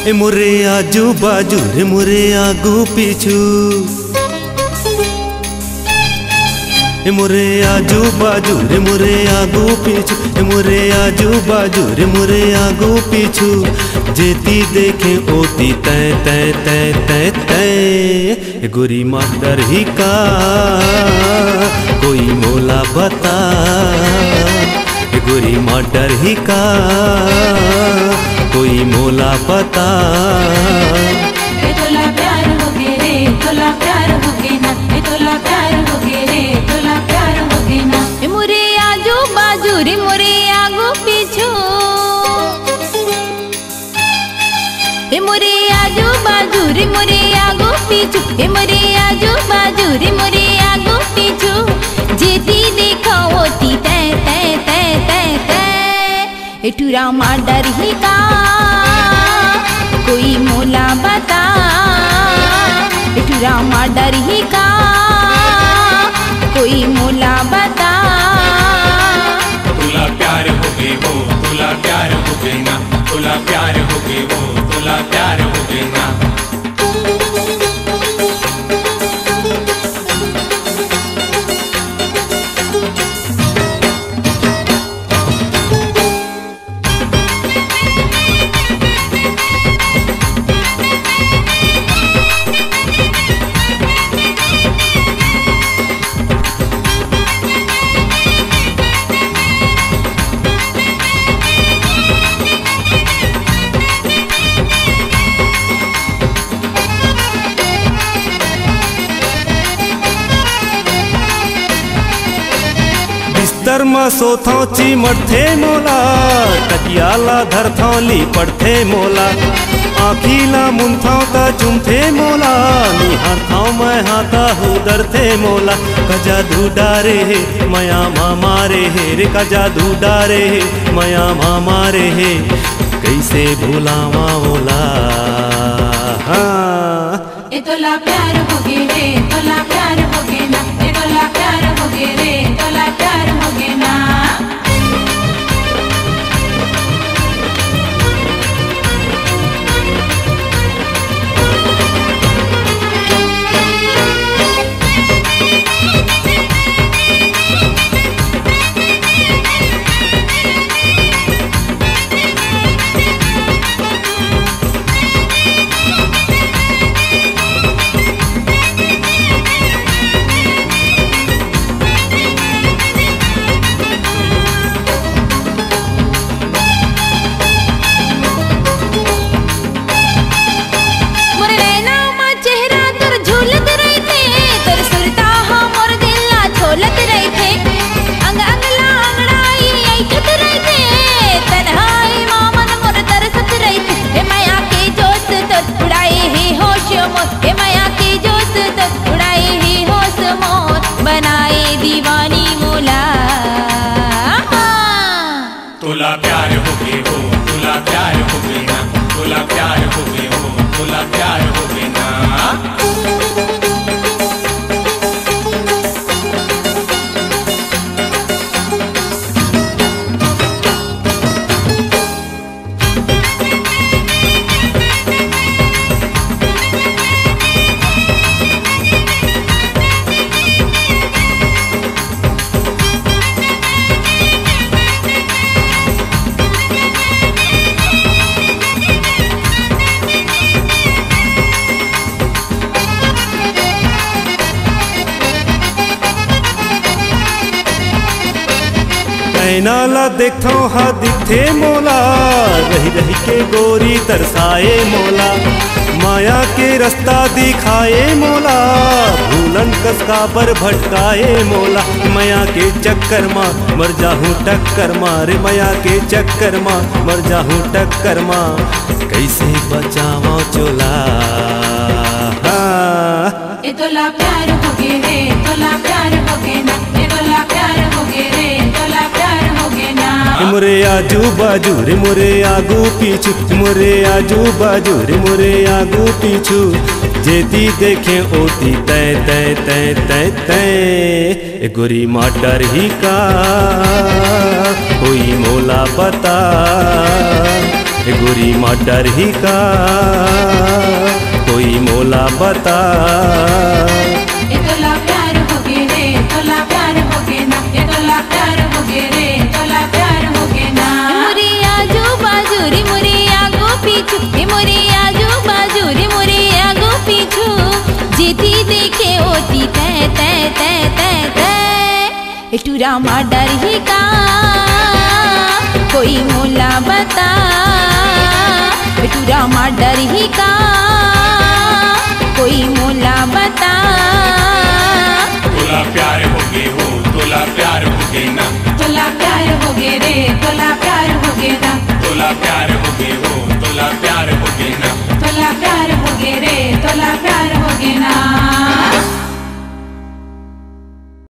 ए मोरे आजू बाजू रे मोरे आगू पीछू, ए मोरे आजू बाजू रे मोरे आगू पीछू, ए मोरे आजू बाजू रे मोरे आगू पीछू। जेती देखे ओती तय तय तय तय तय। गोरी मास्टर ही का कोई मोला बता, गोरी मास्टर ही का कोई मोला बता। तोला प्यार हो गे रे, तोला प्यार हो गे ना, तोला प्यार हो गे रे, तोला प्यार हो गे ना। मोरे आजू बाजू रे मोरे आगू पीछू, मोरे आजू बाजू रे मोरे आगू पीछू, मोरे आजू बाजू रे मोरे आगू पीछू। जेती देखा होती तय तय तय तय तय। टूरा माडर ही का कोई मोला बता, टूरा माडर ही का कोई मोला बता। तुला प्यार हो गे वो, तुला प्यार हो गे ना, तुला प्यार हो गे वो, तुला प्यार हो गे ना। धर्म सोथों चिमड़थे मोला, कटियाला धरथों ली पड़थे मोला। आखीला मुंथों ता चुमथे मोला, निहारथों मैं हाथा हुदरथे मोला। कजा धूडारे है मया मारे है रे, कजा धूडारे है मया मारे है। कैसे भूलावा ओला हाँ। ए तोला प्यार हो गे रे, तोला प्यार हो गे ना, तोला प्यार हो गे रे, तोला प्यार हो गे ना। बनाए दीवानी मोला, तुला प्यार हो गे वो, तुला प्यार हो गे ना, तुला प्यार हो गे वो, तुला प्यार हो गे ना। नाला देखो हा दिखे मोला, रही रही के गोरी तरसाए मोला। माया के रास्ता दिखाए मोला, भूलन कसका पर भटकाए मोला। माया के चक्कर माँ मर जाहूँ टक्कर मारे, माया के चक्कर माँ मर जाहूँ टक्कर माँ। कैसे बचावा चोला हाँ। ए तोला प्यार हो गे रे, तोला प्यार हो गे ना, तोला प्यार हो गे रे, तोला प्यार हो गे ना। मोरे आजू बाजू रे मोरे आगू पीछू, मोरे आजू बाजू रे मोरे आगू पीछू। जेती देखे ओती तय तय तय तय तय। गोरी मास्टर ही का कोई मोला बता, गोरी माँ डर ही का कोई मोला बता। ये तोला प्यार हो गे रे, तोला प्यार हो गे ना, ये तोला प्यार हो गे रे, तोला प्यार हो गे ना। मोरे आजू बाजू रे मोरे आगो पीछू, ये मोरे आजू बाजू रे मोरे आगो पीछू, जेती देखे ओती तै तै तै तै तै। टूरा माँ डर ही का कोई मोला बता। टूरा माँ डर ही का कोई मोला बता। तोला प्यार हो